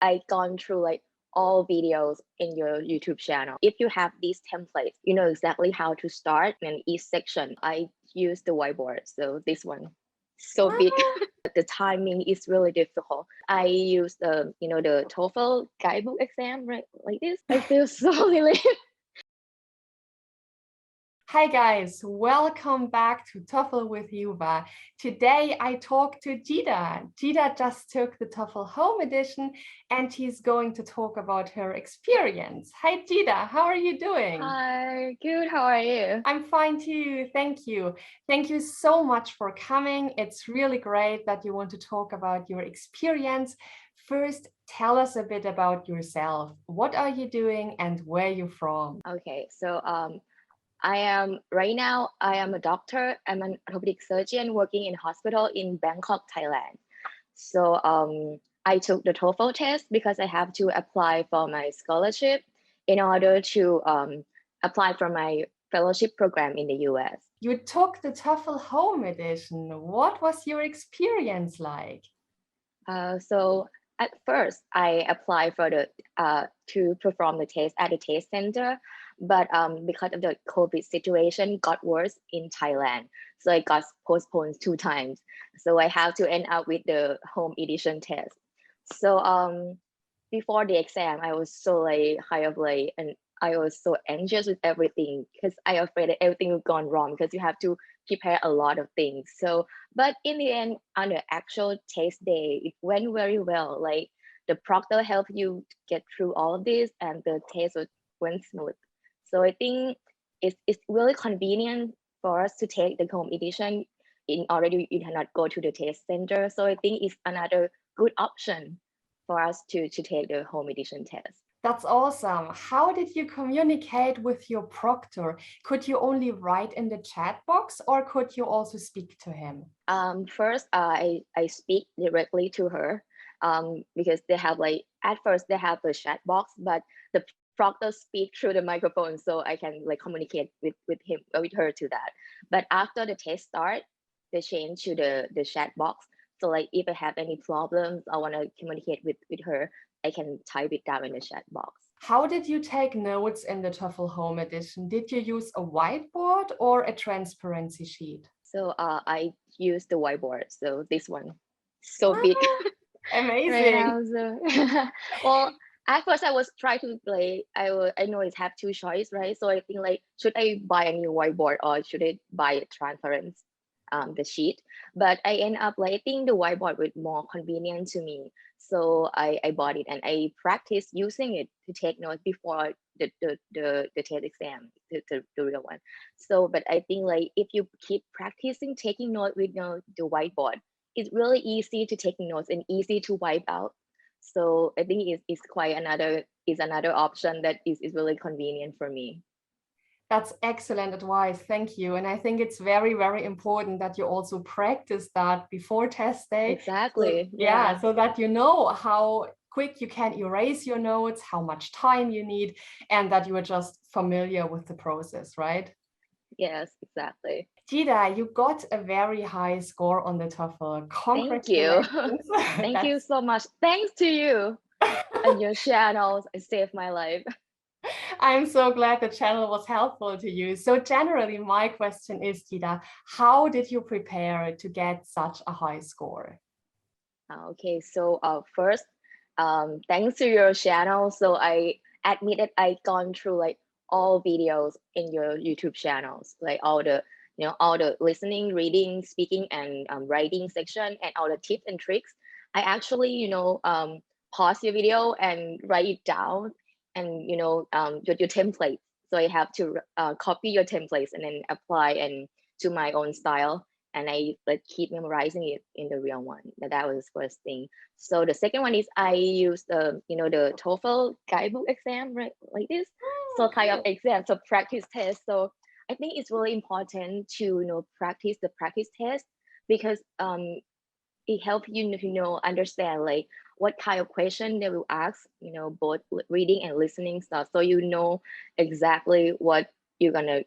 I gone through like all videos in your YouTube channel. If you have these templates, you know exactly how to start and each section. I use the whiteboard, so this one so big. The timing is really difficult. I use the the TOEFL guidebook exam, right? Like this. I feel so relieved. Hi guys, welcome back to TOEFL with Juva. Today I talk to Jida. Jida just took the TOEFL Home Edition and she's going to talk about her experience. Hi Jida, how are you doing? Hi, good. How are you? I'm fine too, thank you. Thank you so much for coming. It's really great that you want to talk about your experience. First, tell us a bit about yourself. What are you doing and where are you from? Okay, so I am right now. I am a doctor. I'm an orthopedic surgeon working in hospital in Bangkok, Thailand. So I took the TOEFL test because I have to apply for my scholarship in order to apply for my fellowship program in the US. You took the TOEFL Home Edition. What was your experience like? So at first, I applied for the to perform the test at the test center, but because of the COVID situation got worse in Thailand, so it got postponed 2 times. So I have to end up with the home edition test. So before the exam, I was so like high of like, and I was so anxious with everything because I afraid that everything would gone wrong because you have to prepare a lot of things. So but in the end, on the actual test day, it went very well. Like the proctor helped you get through all of this, and the went smooth. So I think it's really convenient for us to take the home edition in order you cannot go to the test center. So I think it's another good option for us to take the home edition test. That's awesome. How did you communicate with your proctor? Could you only write in the chat box or could you also speak to him? First, I speak directly to her because they have like, at first they have the chat box, but the proctor speak through the microphone, so I can like communicate with him with her to that. But after the test start, they change to the chat box. So like if I have any problems, I want to communicate with her, I can type it down in the chat box. How did you take notes in the TOEFL Home Edition? Did you use a whiteboard or a transparency sheet? So I use the whiteboard. So this one, so big. Amazing. Right now. So well, at first I was trying to like, I know it have two choice, right? So I think like, should I buy a new whiteboard or should I buy a transparent the sheet? But I end up like, I think the whiteboard was more convenient to me. So I bought it and I practiced using it to take notes before the test exam, the real one. So but I think like if you keep practicing taking notes with the whiteboard, it's really easy to take notes and easy to wipe out. So I think it's quite another option that is really convenient for me. That's excellent advice. Thank you. And I think it's very, very important that you also practice that before test day. Exactly. So, yeah, so that you know how quick you can erase your notes, how much time you need, and that you are just familiar with the process, right? Yes, exactly. Jida, you got a very high score on the TOEFL. Thank you. Congratulations. Thank you so much. Thanks to you and your channels, it saved my life. I'm so glad the channel was helpful to you. So generally, my question is, Jida, how did you prepare to get such a high score? Okay, so first, thanks to your channel. So I admitted I gone through like all videos in your YouTube channels, like all the all the listening, reading, speaking, and writing section, and all the tips and tricks. I actually pause your video and write it down, and your templates. So I have to copy your templates and then apply and to my own style, and I like keep memorizing it in the real one. That was the first thing. So the second one is I use the the TOEFL guidebook exam, right, like this. So kind of exam, so practice test. So I think it's really important to practice the practice test because it helps you to understand like what kind of question they will ask, both reading and listening stuff, so you know exactly what you're gonna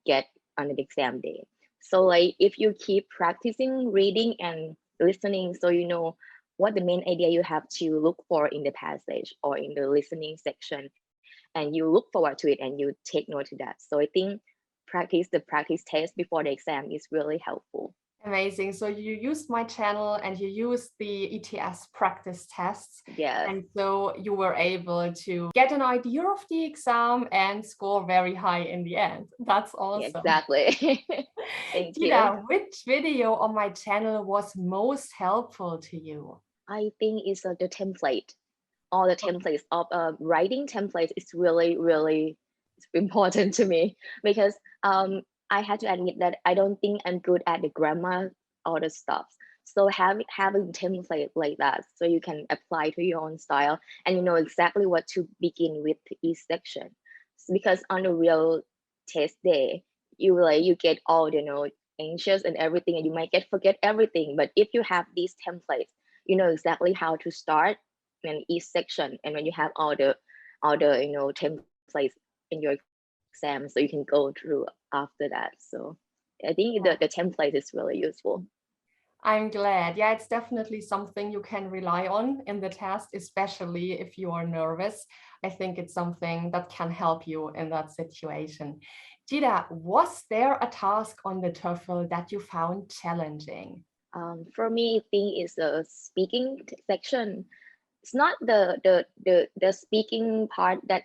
get on the exam day. So like if you keep practicing reading and listening, so you know what the main idea you have to look for in the passage or in the listening section, and you look forward to it and you take note to that. So I think the practice test before the exam is really helpful. Amazing. So you used my channel and you used the ETS practice tests. Yes. And so you were able to get an idea of the exam and score very high in the end. That's awesome. Exactly. Thank you. Jida, which video on my channel was most helpful to you? I think it's the template. All the templates of writing templates is really important to me, because I had to admit that I don't think I'm good at the grammar or the stuff. So having template like that, so you can apply to your own style and you know exactly what to begin with each section. Because on the real test day, you get all anxious and everything, and you might forget everything. But if you have these templates, you know exactly how to start in each section, and when you have all the templates in your exam, so you can go through after that. So I think the template is really useful. I'm glad. Yeah, it's definitely something you can rely on in the test, especially if you are nervous. I think it's something that can help you in that situation. Jida, was there a task on the TOEFL that you found challenging? For me, I think it's a speaking section. It's not the speaking part that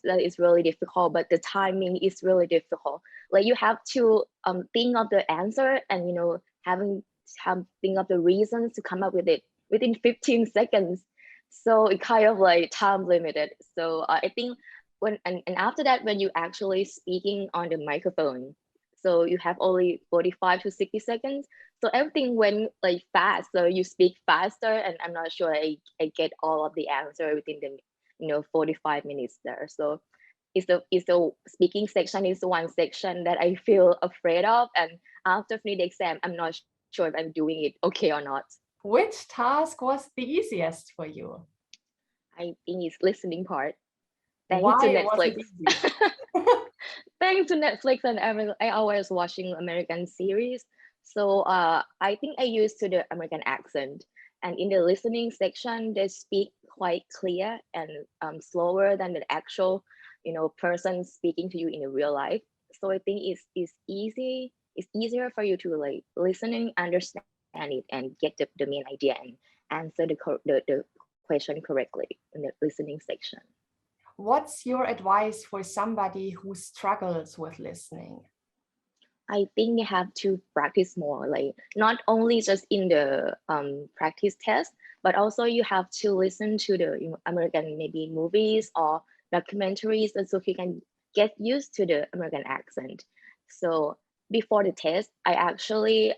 is really difficult, but the timing is really difficult. Like you have to think of the answer, and think of the reasons to come up with it within 15 seconds. So it kind of like time limited. So I think and after that, when you actually speaking on the microphone, so you have only 45 to 60 seconds. So everything went like fast. So you speak faster, and I'm not sure I get all of the answer within the 45 minutes there. So it's the speaking section is the one section that I feel afraid of. And after finishing the exam, I'm not sure if I'm doing it okay or not. Which task was the easiest for you? I think it's listening part. Thanks to Why was Netflix. it easy? Thanks to Netflix and I always watching American series. So I think I used to the American accent. And in the listening section, they speak quite clear and slower than the actual, person speaking to you in the real life. So I think it's easy. It's easier for you to like listening, understand it, and get the main idea and answer the question correctly in the listening section. What's your advice for somebody who struggles with listening? I think you have to practice more, like not only just in the practice test, but also you have to listen to the American maybe movies or documentaries, and so you can get used to the American accent. So before the test, I actually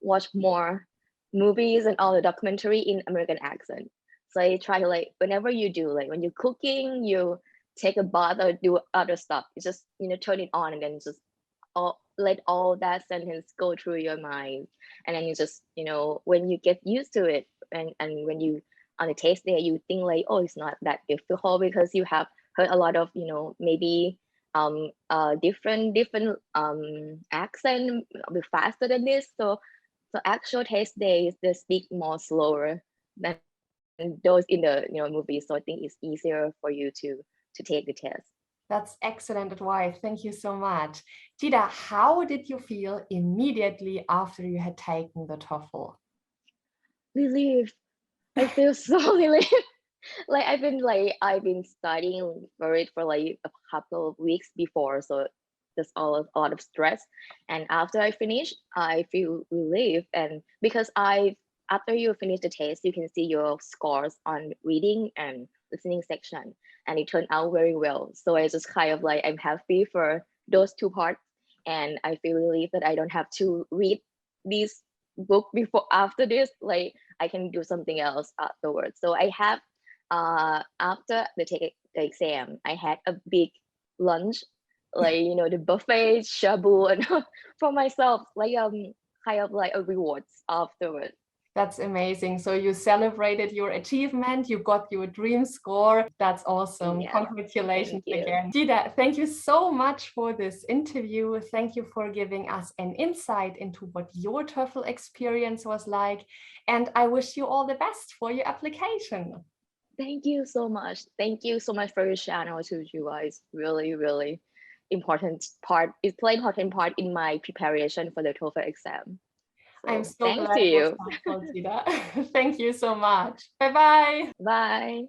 watch more movies and all the documentary in American accent. So I try to like whenever you do, like when you're cooking, you take a bath or do other stuff, you just turn it on and then just let all that sentence go through your mind, and then you just when you get used to it, and when you on the test day you think like, oh, it's not that difficult because you have heard a lot of maybe different accent a bit faster than this. So actual test days they speak more slower than those in the movies. So I think it's easier for you to take the test. That's excellent advice. Thank you so much. Jida, how did you feel immediately after you had taken the TOEFL? Relief. I feel so relieved. Like I've been studying for it for like a couple of weeks before, so there's a lot of stress. And after I finish, I feel relieved. And because after you finish the test, you can see your scores on reading and listening section, and it turned out very well. So I just kind of like I'm happy for those two parts, and I feel relieved that I don't have to read this book before after this. Like I can do something else afterwards. So I have after the exam, I had a big lunch, like the buffet shabu and for myself, like kind of like a rewards afterwards. That's amazing. So you celebrated your achievement, you got your dream score. That's awesome. Yeah, Congratulations thank you. again. Jida, thank you so much for this interview. Thank you for giving us an insight into what your TOEFL experience was like. And I wish you all the best for your application. Thank you so much. Thank you so much for your channel to you guys. Really, really important part. It played important part in my preparation for the TOEFL exam. I'm So so thanks glad to it was you. helpful, Jida. Thank you so much. Bye-bye. Bye.